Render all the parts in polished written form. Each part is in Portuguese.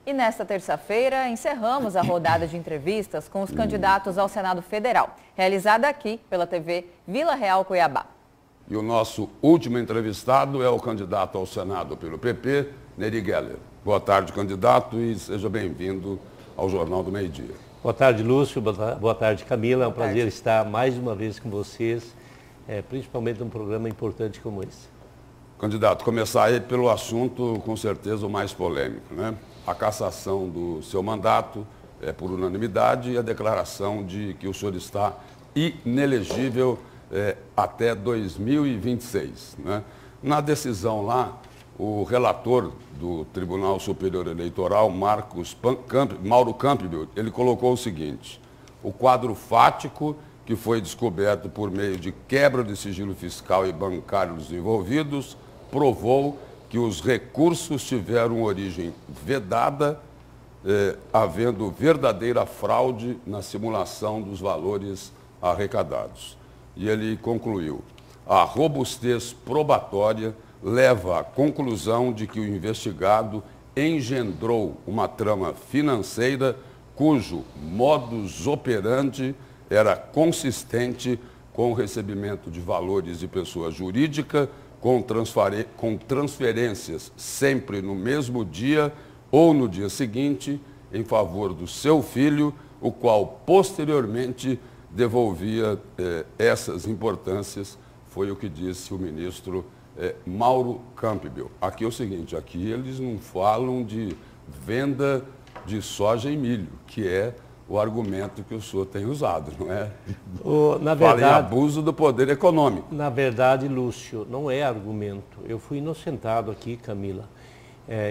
E nesta terça-feira, encerramos a rodada de entrevistas com os candidatos ao Senado Federal, realizada aqui pela TV Vila Real Cuiabá. E o nosso último entrevistado é o candidato ao Senado pelo PP, Neri Geller. Boa tarde, candidato, e seja bem-vindo ao Jornal do Meio-Dia. Boa tarde, Lúcio. Boa tarde, Camila. É um prazer estar mais uma vez com vocês, principalmente num programa importante como esse. Candidato, começar aí pelo assunto, com certeza, o mais polêmico, né? A cassação do seu mandato por unanimidade e a declaração de que o senhor está inelegível até 2026, né? Na decisão lá, o relator do Tribunal Superior Eleitoral, Mauro Campbell, ele colocou o seguinte: o quadro fático que foi descoberto por meio de quebra de sigilo fiscal e bancário dos envolvidos provou que os recursos tiveram origem vedada, havendo verdadeira fraude na simulação dos valores arrecadados. E ele concluiu: a robustez probatória leva à conclusão de que o investigado engendrou uma trama financeira cujo modus operandi era consistente com o recebimento de valores de pessoa jurídica, com transferências sempre no mesmo dia ou no dia seguinte, em favor do seu filho, o qual posteriormente devolvia essas importâncias, foi o que disse o ministro Mauro Campbell. Aqui é o seguinte, aqui eles não falam de venda de soja e milho, que é o argumento que o senhor tem usado, não é? Na verdade, fala em abuso do poder econômico. Na verdade, Lúcio, não é argumento. Eu fui inocentado aqui, Camila.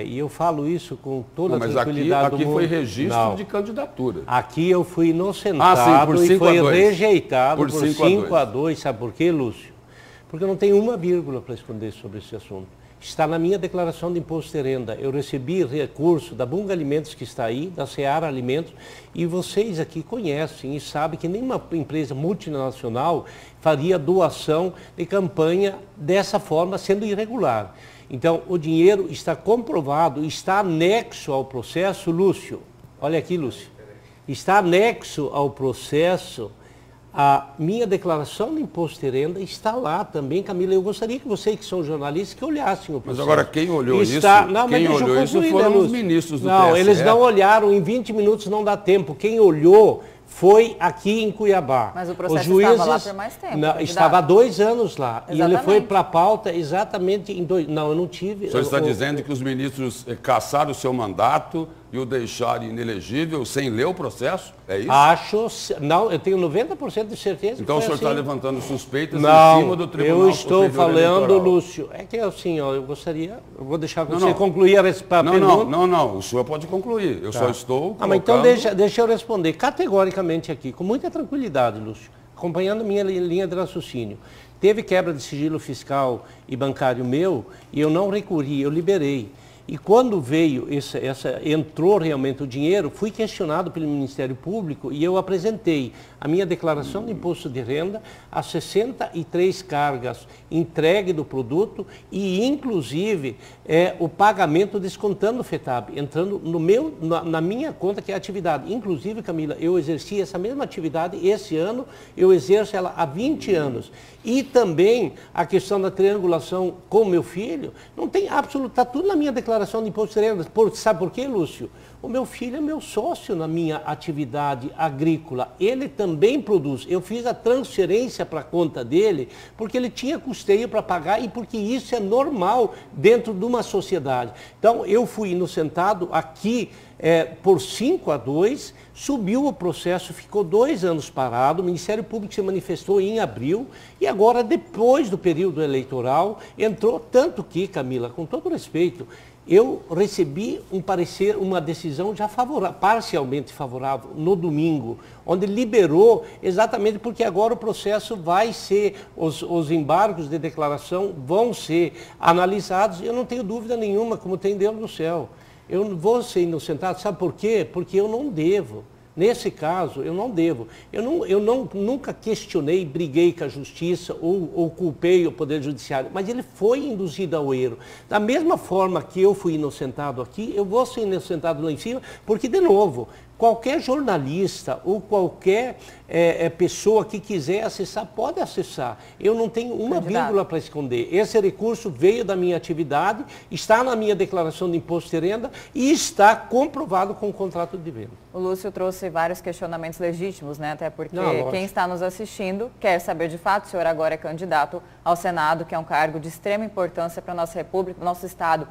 E eu falo isso com toda a tranquilidade do mundo. Aqui foi registro de candidatura. Aqui eu fui inocentado e foi rejeitado por 5-2. Sabe por quê, Lúcio? Porque eu não tenho uma vírgula para responder sobre esse assunto. Está na minha declaração de imposto de renda. Eu recebi recurso da Bunga Alimentos, que está aí, da Seara Alimentos, e vocês aqui conhecem e sabem que nenhuma empresa multinacional faria doação de campanha dessa forma, sendo irregular. Então, o dinheiro está comprovado, está anexo ao processo, Lúcio. Olha aqui, Lúcio. Está anexo ao processo. A minha declaração de imposto de renda está lá também, Camila. Eu gostaria que vocês, que são jornalistas, que olhassem o processo. Mas agora quem olhou isso foram os ministros do TSE. Não, eles não olharam, em 20 minutos não dá tempo. Quem olhou foi aqui em Cuiabá. Mas o processo estava lá por mais tempo. Não, estava há 2 anos lá. Exatamente. E ele foi para a pauta exatamente em 2... Não, eu não tive... O senhor está dizendo que os ministros cassaram o seu mandato e o deixaram inelegível sem ler o processo? É isso? Acho... Não, eu tenho 90% de certeza. Então o senhor está levantando suspeitas em cima do Tribunal Superior Eleitoral. Eu estou falando, Eleitoral. Lúcio, é que assim, ó, eu gostaria... Eu vou deixar você concluir a pergunta. Não, o senhor pode concluir. Eu só estou colocando... Mas então deixa eu responder categoricamente aqui, com muita tranquilidade, Lúcio, acompanhando minha linha de raciocínio. Teve quebra de sigilo fiscal e bancário meu e eu não recorri, eu liberei. E quando veio entrou realmente o dinheiro, fui questionado pelo Ministério Público e eu apresentei a minha declaração de imposto de renda, as 63 cargas entregue do produto e, inclusive, o pagamento descontando o FETAB, entrando na minha conta, que é a atividade. Inclusive, Camila, eu exerci essa mesma atividade esse ano, eu exerço ela há 20 anos. E também a questão da triangulação com meu filho, não tem absoluto, está tudo na minha declaração de imposto de renda. Sabe por quê, Lúcio? O meu filho é meu sócio na minha atividade agrícola. Ele também produz. Eu fiz a transferência para a conta dele porque ele tinha custeio para pagar e porque isso é normal dentro de uma sociedade. Então, eu fui inocentado aqui por 5-2, subiu o processo, ficou 2 anos parado, o Ministério Público se manifestou em abril e agora, depois do período eleitoral, entrou tanto que, Camila, com todo respeito, eu recebi um parecer, uma decisão já favorável, parcialmente favorável, no domingo, onde liberou exatamente porque agora o processo vai ser, os embargos de declaração vão ser analisados. Eu não tenho dúvida nenhuma, como tem Deus no céu. Eu não vou ser inocentado, sabe por quê? Porque eu não devo. Nesse caso, eu não devo. Eu nunca questionei, briguei com a justiça ou culpei o Poder Judiciário, mas ele foi induzido ao erro. Da mesma forma que eu fui inocentado aqui, eu vou ser inocentado lá em cima, porque, de novo, qualquer jornalista ou qualquer pessoa que quiser acessar, pode acessar. Eu não tenho uma vírgula para esconder. Esse recurso veio da minha atividade, está na minha declaração de imposto de renda e está comprovado com o contrato de venda. O Lúcio trouxe vários questionamentos legítimos, né? Até porque quem está nos assistindo quer saber de fato, o senhor agora é candidato ao Senado, que é um cargo de extrema importância para a nossa República, para o nosso Estado.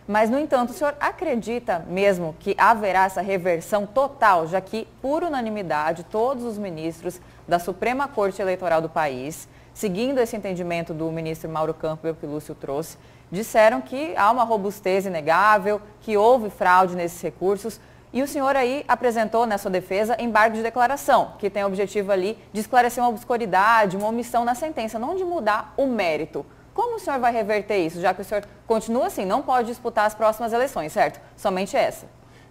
Mas, no entanto, o senhor acredita mesmo que haverá essa reversão total, já que, por unanimidade, todos os ministros da Suprema Corte Eleitoral do país, seguindo esse entendimento do ministro Mauro Campbell, que o Lúcio trouxe, disseram que há uma robustez inegável, que houve fraude nesses recursos, e o senhor aí apresentou na sua defesa embargo de declaração, que tem o objetivo ali de esclarecer uma obscuridade, uma omissão na sentença, não de mudar o mérito. Como o senhor vai reverter isso, já que o senhor continua assim, não pode disputar as próximas eleições, certo? Somente essa.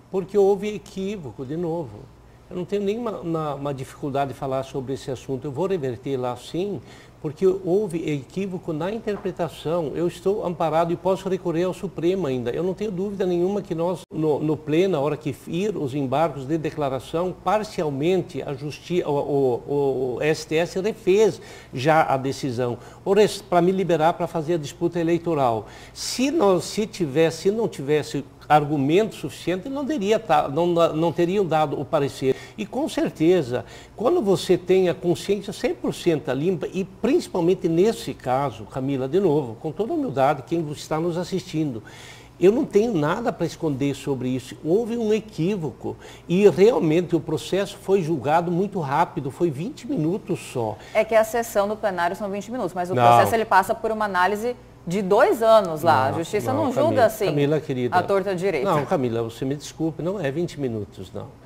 Porque houve equívoco, de novo. Eu não tenho nenhuma dificuldade de falar sobre esse assunto. Eu vou reverter lá sim, porque houve equívoco na interpretação. Eu estou amparado e posso recorrer ao Supremo ainda. Eu não tenho dúvida nenhuma que nós, no pleno, na hora que ir os embargos de declaração, parcialmente a justiça, o STF refez já a decisão para me liberar para fazer a disputa eleitoral. Se não tivesse argumento suficiente, não teriam dado o parecer. E com certeza, quando você tem a consciência 100% limpa, e principalmente nesse caso, Camila, de novo, com toda a humildade, quem está nos assistindo, eu não tenho nada para esconder sobre isso. Houve um equívoco e realmente o processo foi julgado muito rápido, foi 20 minutos só. É que a sessão do plenário são 20 minutos, mas o processo ele passa por uma análise de 2 anos lá. A justiça não julga Camila, assim, Camila, querida, a torta direita. Não, Camila, você me desculpe, não é 20 minutos, não.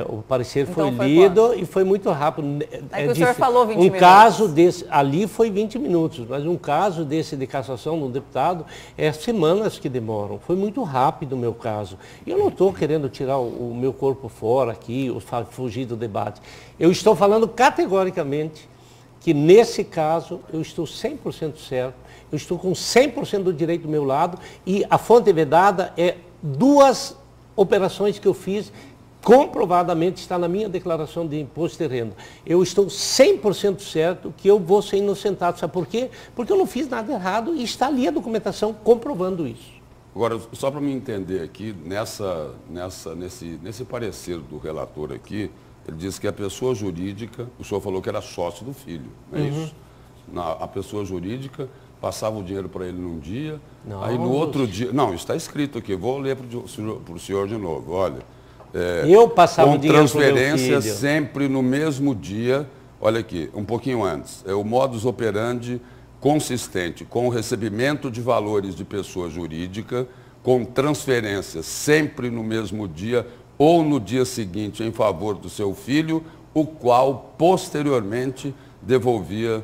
O parecer então, foi lido quanto? E foi muito rápido. É que o senhor falou 20 minutos. Caso desse, ali foi 20 minutos, mas um caso desse de cassação de um deputado é semanas que demoram. Foi muito rápido o meu caso. E eu não estou querendo tirar o meu corpo fora aqui, fugir do debate. Eu estou falando categoricamente que nesse caso eu estou 100% certo, eu estou com 100% do direito do meu lado e a fonte vedada é 2 operações que eu fiz, comprovadamente está na minha declaração de imposto de renda. Eu estou 100% certo que eu vou ser inocentado. Sabe por quê? Porque eu não fiz nada errado e está ali a documentação comprovando isso. Agora, só para me entender aqui, nesse parecer do relator aqui, ele diz que a pessoa jurídica, o senhor falou que era sócio do filho, não é isso? A pessoa jurídica passava o dinheiro para ele num dia, aí no outro dia... Não, está escrito aqui, vou ler para o senhor de novo, olha. Eu passava o dinheiro com transferência sempre no mesmo dia, olha aqui, um pouquinho antes, é o modus operandi consistente com o recebimento de valores de pessoa jurídica, com transferência sempre no mesmo dia ou no dia seguinte em favor do seu filho, o qual posteriormente devolvia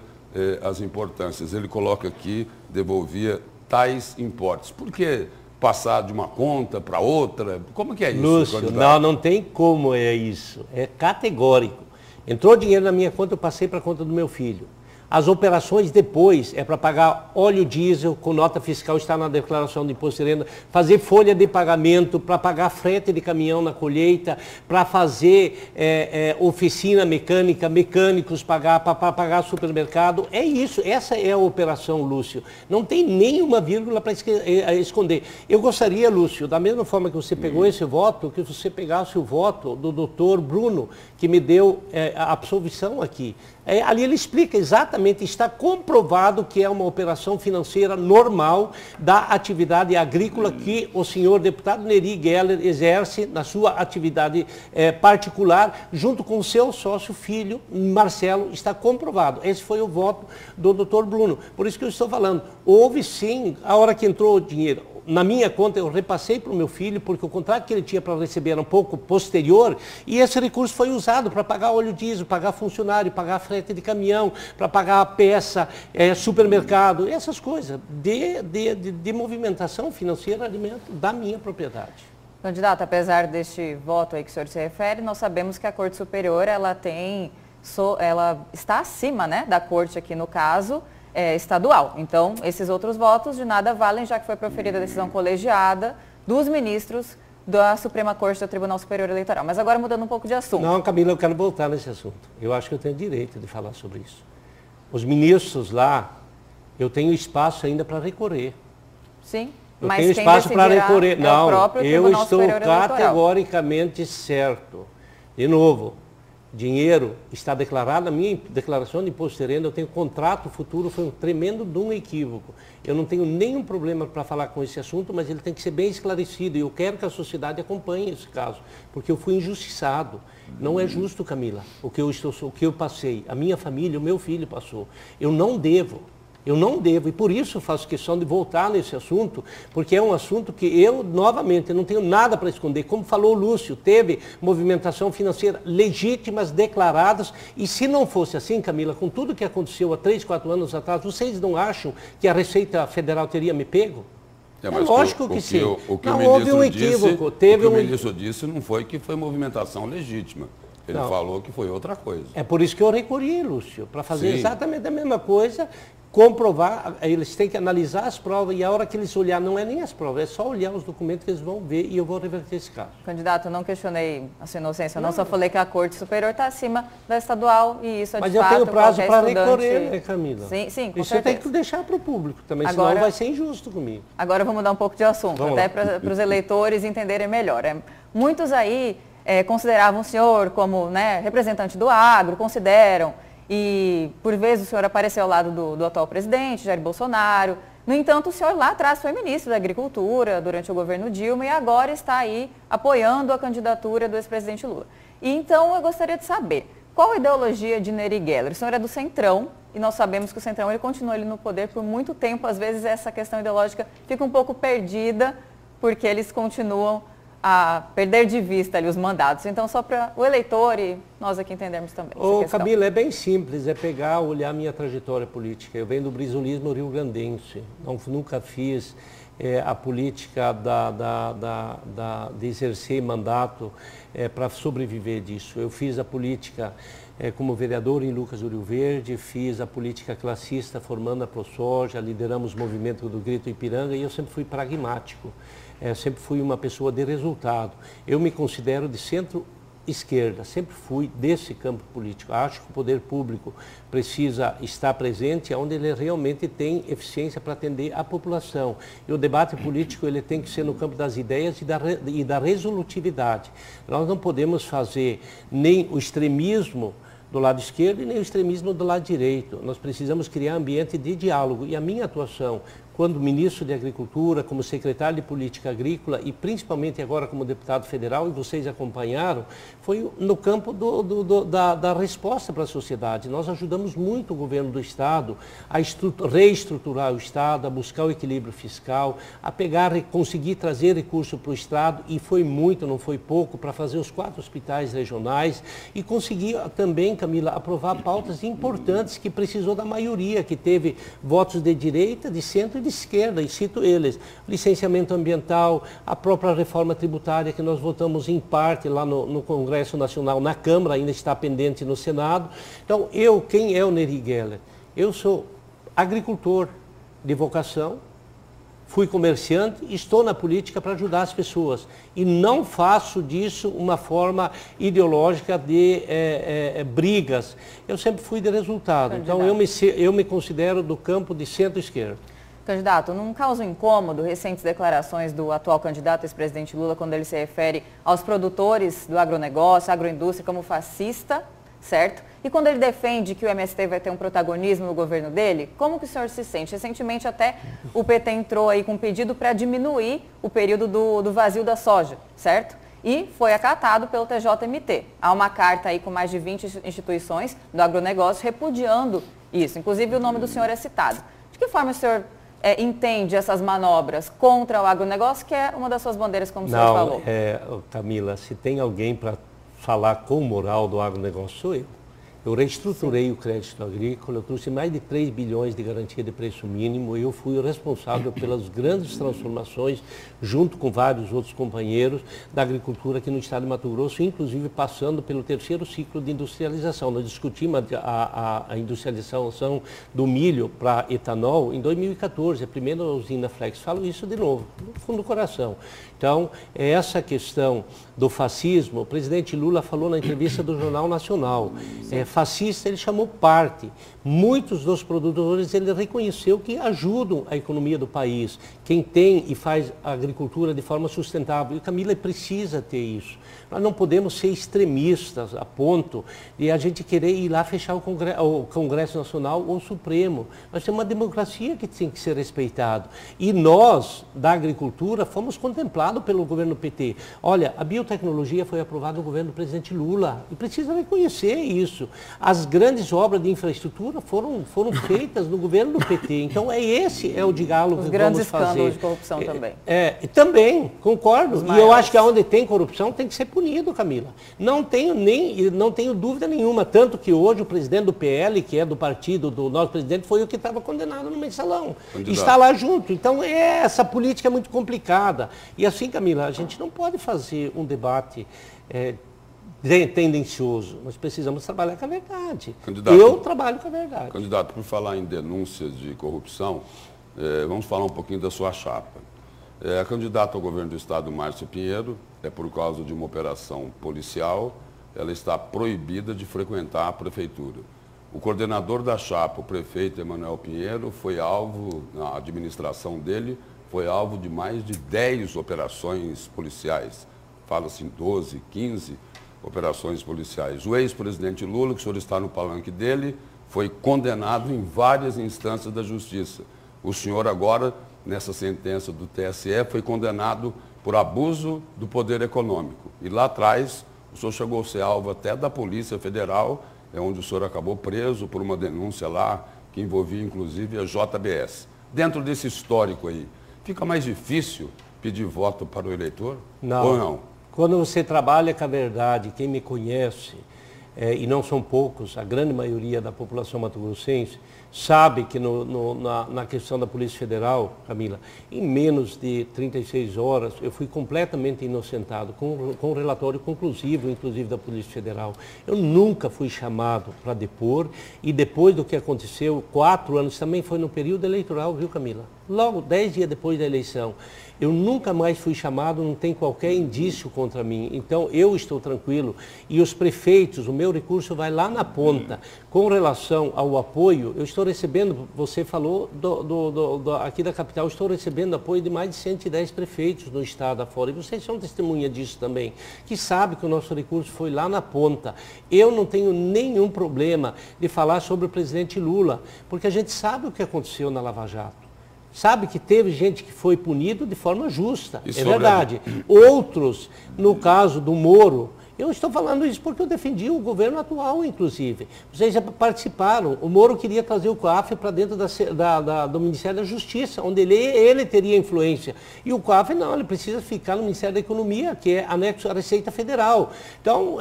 as importâncias. Ele coloca aqui, devolvia tais importes. Por que passar de uma conta para outra? Como que é isso? Lúcio, não tem como é isso. É categórico. Entrou dinheiro na minha conta, eu passei para a conta do meu filho. As operações depois é para pagar óleo diesel com nota fiscal, está na declaração de imposto de renda, fazer folha de pagamento, para pagar frete de caminhão na colheita, para fazer oficina mecânica, mecânicos pagar, para pagar supermercado. É isso, essa é a operação, Lúcio. Não tem nenhuma vírgula para esconder. Eu gostaria, Lúcio, da mesma forma que você pegou esse voto, que você pegasse o voto do doutor Bruno, que me deu a absolvição aqui. Ali ele explica exatamente, está comprovado que é uma operação financeira normal da atividade agrícola que o senhor deputado Neri Geller exerce na sua atividade particular, junto com o seu sócio filho, Marcelo, está comprovado. Esse foi o voto do doutor Bruno. Por isso que eu estou falando, houve sim, a hora que entrou o dinheiro, na minha conta eu repassei para o meu filho, porque o contrato que ele tinha para receber era um pouco posterior, e esse recurso foi usado para pagar óleo diesel, pagar funcionário, pagar frete de caminhão, para pagar peça, supermercado, essas coisas de movimentação financeira da minha propriedade. Candidato, apesar deste voto aí que o senhor se refere, nós sabemos que a Corte Superior, ela está acima, né, da Corte aqui no caso estadual. Então, esses outros votos de nada valem, já que foi proferida a decisão colegiada dos ministros da Suprema Corte do Tribunal Superior Eleitoral. Mas agora mudando um pouco de assunto. Não, Camila, eu quero voltar nesse assunto. Eu acho que eu tenho direito de falar sobre isso. Os ministros lá, eu tenho espaço ainda para recorrer. Sim. Eu tenho espaço para recorrer. Não, eu estou categoricamente certo. De novo, dinheiro está declarado, na minha declaração de imposto de renda, eu tenho contrato futuro, foi um tremendo de um equívoco. Eu não tenho nenhum problema para falar com esse assunto, mas ele tem que ser bem esclarecido e eu quero que a sociedade acompanhe esse caso, porque eu fui injustiçado. Não é justo, Camila, o que eu passei, a minha família, o meu filho passou. Eu não devo, e por isso faço questão de voltar nesse assunto, porque é um assunto que eu, novamente, não tenho nada para esconder. Como falou o Lúcio, teve movimentação financeira legítimas, declaradas, e se não fosse assim, Camila, com tudo que aconteceu há 3, 4 anos atrás, vocês não acham que a Receita Federal teria me pego? É lógico que sim. Não houve um equívoco. O que o ministro disse não foi que foi movimentação legítima. Ele falou que foi outra coisa. É por isso que eu recorri, Lúcio, para fazer exatamente a mesma coisa, comprovar, eles têm que analisar as provas e a hora que eles olhar, não é nem as provas, é só olhar os documentos que eles vão ver e eu vou reverter esse caso. Candidato, eu não questionei a sua inocência, eu não só falei que a Corte Superior está acima da estadual e isso é de fato. Mas eu tenho prazo para recorrer, né, Camila? Sim, com certeza. Isso eu tenho que deixar para o público também, senão vai ser injusto comigo. Agora vamos mudar um pouco de assunto, até para os eleitores entenderem melhor. Muitos aí consideravam o senhor como, né, representante do agro, consideram, e por vezes o senhor apareceu ao lado do atual presidente, Jair Bolsonaro. No entanto, o senhor lá atrás foi ministro da Agricultura durante o governo Dilma e agora está aí apoiando a candidatura do ex-presidente Lula. E então eu gostaria de saber, qual a ideologia de Nery Geller? O senhor é do Centrão e nós sabemos que o Centrão ele continua ali no poder por muito tempo. Às vezes essa questão ideológica fica um pouco perdida porque eles continuam a perder de vista ali os mandatos. Então, só para o eleitor e nós aqui entendermos também essa questão. Camila, é bem simples, é pegar, olhar a minha trajetória política. Eu venho do brisolismo rio-grandense, nunca fiz a política de exercer mandato para sobreviver disso. Eu fiz a política como vereador em Lucas do Rio Verde, fiz a política classista formando a ProSoja, lideramos o movimento do Grito Ipiranga e eu sempre fui pragmático. Sempre fui uma pessoa de resultado. Eu me considero de centro-esquerda, sempre fui desse campo político. Acho que o poder público precisa estar presente onde ele realmente tem eficiência para atender a população. E o debate político ele tem que ser no campo das ideias e da resolutividade. Nós não podemos fazer nem o extremismo do lado esquerdo e nem o extremismo do lado direito. Nós precisamos criar ambiente de diálogo. E a minha atuação quando ministro de Agricultura, como secretário de Política Agrícola e principalmente agora como deputado federal, e vocês acompanharam, foi no campo da resposta para a sociedade. Nós ajudamos muito o governo do Estado a reestruturar o Estado, a buscar o equilíbrio fiscal, a conseguir trazer recurso para o Estado, e foi muito, não foi pouco, para fazer os 4 hospitais regionais e conseguir também, Camila, aprovar pautas importantes que precisou da maioria, que teve votos de direita, de centro e de esquerda, e cito eles: licenciamento ambiental, a própria reforma tributária que nós votamos em parte lá no Congresso Nacional, na Câmara, ainda está pendente no Senado. Então, quem é o Nery Geller? Eu sou agricultor de vocação, fui comerciante e estou na política para ajudar as pessoas. E não faço disso uma forma ideológica de brigas. Eu sempre fui de resultado. Então, eu me considero do campo de centro-esquerda. Candidato, não causa um incômodo recentes declarações do atual candidato ex-presidente Lula quando ele se refere aos produtores do agronegócio, agroindústria como fascista, certo? E quando ele defende que o MST vai ter um protagonismo no governo dele, como que o senhor se sente? Recentemente até o PT entrou aí com um pedido para diminuir o período do vazio da soja, certo? E foi acatado pelo TJMT. Há uma carta aí com mais de 20 instituições do agronegócio repudiando isso. Inclusive o nome do senhor é citado. De que forma o senhor entende essas manobras contra o agronegócio, que é uma das suas bandeiras, como o senhor falou? Camila, se tem alguém para falar com moral do agronegócio, sou eu. Eu reestruturei o crédito agrícola, eu trouxe mais de 3 bilhões de garantia de preço mínimo, eu fui o responsável pelas grandes transformações, junto com vários outros companheiros da agricultura aqui no estado de Mato Grosso, inclusive passando pelo 3º ciclo de industrialização. Nós discutimos a industrialização do milho para etanol em 2014, a primeira usina Flex. Falo isso de novo, no fundo do coração. Então, essa questão do fascismo, o presidente Lula falou na entrevista do Jornal Nacional, fascista ele chamou parte. Muitos dos produtores ele reconheceu que ajudam a economia do país, quem tem e faz a agricultura de forma sustentável. E Camila precisa ter isso. Nós não podemos ser extremistas a ponto de a gente querer ir lá fechar o Congresso Nacional ou o Supremo. Nós temos uma democracia que tem que ser respeitada. E nós, da agricultura, fomos contemplados pelo governo PT. Olha, a biotecnologia foi aprovada no governo do presidente Lula e precisa reconhecer isso. As grandes obras de infraestrutura foram feitas no governo do PT. Então, esse é o diálogo que vamos fazer. Os grandes escândalos de corrupção também. Também, concordo. E eu acho que onde tem corrupção tem que ser punido, Camila. Não tenho dúvida nenhuma. Tanto que hoje o presidente do PL, que é do partido do nosso presidente, foi o que estava condenado no mensalão. Está lá junto. Então, essa política é muito complicada. E assim, Camila, a gente não pode fazer um debate tendencioso. Nós precisamos trabalhar com a verdade. Candidato, eu trabalho com a verdade. Candidato, por falar em denúncias de corrupção, vamos falar um pouquinho da sua chapa. A candidata ao governo do estado, Márcia Pinheiro, por causa de uma operação policial, ela está proibida de frequentar a prefeitura. O coordenador da chapa, o prefeito Emanuel Pinheiro, foi alvo, na administração dele, foi alvo de mais de 10 operações policiais. Fala-se em 12, 15 operações policiais. O ex-presidente Lula, que o senhor está no palanque dele, foi condenado em várias instâncias da justiça. O senhor agora, nessa sentença do TSE, foi condenado por abuso do poder econômico. E lá atrás, o senhor chegou a ser alvo até da Polícia Federal, onde o senhor acabou preso por uma denúncia lá, que envolvia inclusive a JBS. Dentro desse histórico aí, fica mais difícil pedir voto para o eleitor? Não. Ou não? Quando você trabalha com a verdade, quem me conhece, e não são poucos, a grande maioria da população mato-grossense, sabe que na questão da Polícia Federal, Camila, em menos de 36 horas, eu fui completamente inocentado, com um relatório conclusivo, inclusive da Polícia Federal. Eu nunca fui chamado para depor, e depois do que aconteceu, 4 anos, também foi no período eleitoral, viu, Camila? Logo, 10 dias depois da eleição. Eu nunca mais fui chamado, não tem qualquer indício contra mim. Então, eu estou tranquilo. E os prefeitos, o meu recurso vai lá na ponta. Com relação ao apoio, eu estou recebendo, você falou aqui da capital, eu estou recebendo apoio de mais de 110 prefeitos no estado afora. E vocês são testemunha disso também, que sabe que o nosso recurso foi lá na ponta. Eu não tenho nenhum problema de falar sobre o presidente Lula, porque a gente sabe o que aconteceu na Lava Jato. Sabe que teve gente que foi punido de forma justa, é verdade. Outros, no caso do Moro, eu estou falando isso porque eu defendi o governo atual, inclusive. Vocês já participaram. O Moro queria trazer o COAF para dentro do Ministério da Justiça, onde ele teria influência. E o COAF não, ele precisa ficar no Ministério da Economia, que é anexo à Receita Federal. Então,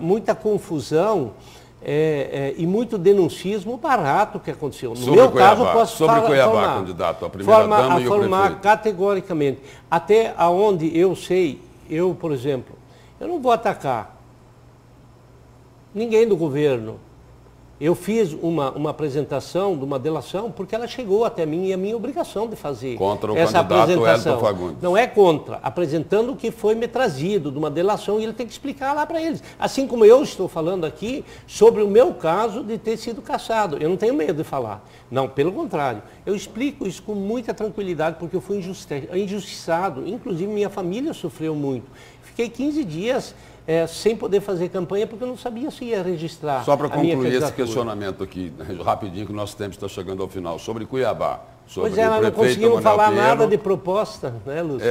muita confusão. E muito denuncismo barato que aconteceu. No sobre meu Cuiabá, caso, posso sobre Cuiabá, formar, candidato, a primeira-dama e o prefeito. Categoricamente. Até aonde eu sei, por exemplo, eu não vou atacar ninguém do governo. Eu fiz uma apresentação de uma delação porque ela chegou até mim e é minha obrigação de fazer contra o essa candidato apresentação. Hélito Fagundes. Não é contra, apresentando o que foi me trazido de uma delação e ele tem que explicar lá para eles. Assim como eu estou falando aqui sobre o meu caso de ter sido cassado. Eu não tenho medo de falar. Não, pelo contrário. Eu explico isso com muita tranquilidade porque eu fui injustiçado. Inclusive minha família sofreu muito. Fiquei 15 dias... sem poder fazer campanha, porque eu não sabia se ia registrar. Só para concluir esse questionamento aqui, rapidinho, que o nosso tempo está chegando ao final, sobre Cuiabá. Sobre pois é, nós não conseguimos falar nada de proposta, né, Lúcio?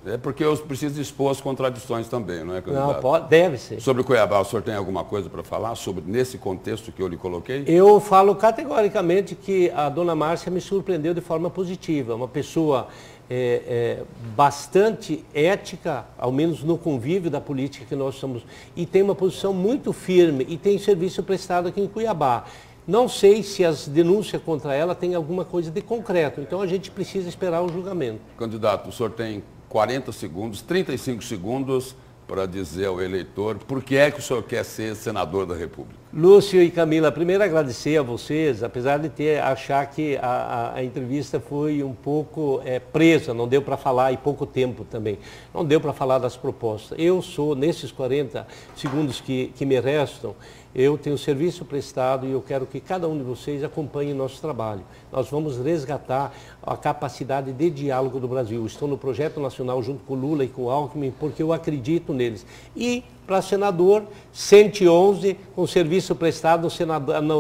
É porque eu preciso expor as contradições também, não é, candidato? Não, deve ser. Sobre Cuiabá, o senhor tem alguma coisa para falar sobre nesse contexto que eu lhe coloquei? Eu falo categoricamente que a dona Márcia me surpreendeu de forma positiva. Uma pessoa bastante ética, ao menos no convívio da política que nós estamos, e tem uma posição muito firme e tem serviço prestado aqui em Cuiabá. Não sei se as denúncias contra ela têm alguma coisa de concreto, então a gente precisa esperar o julgamento. Candidato, o senhor tem 40 segundos, 35 segundos para dizer ao eleitor por que é que o senhor quer ser senador da República. Lúcio e Camila, primeiro agradecer a vocês, apesar de achar que a entrevista foi um pouco presa, não deu para falar e pouco tempo também, não deu para falar das propostas. Eu sou, nesses 40 segundos que me restam, eu tenho serviço prestado e eu quero que cada um de vocês acompanhe nosso trabalho. Nós vamos resgatar a capacidade de diálogo do Brasil. Estou no projeto nacional junto com o Lula e com o Alckmin porque eu acredito neles. E para senador, 111, com serviço prestado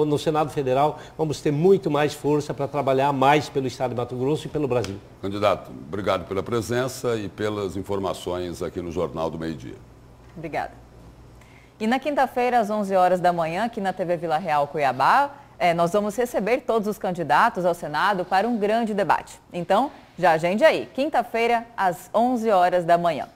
no Senado Federal, vamos ter muito mais força para trabalhar mais pelo Estado de Mato Grosso e pelo Brasil. Candidato, obrigado pela presença e pelas informações aqui no Jornal do Meio-Dia. Obrigada. E na quinta-feira, às 11 horas da manhã, aqui na TV Vila Real Cuiabá, nós vamos receber todos os candidatos ao Senado para um grande debate. Então, já agende aí, quinta-feira, às 11 horas da manhã.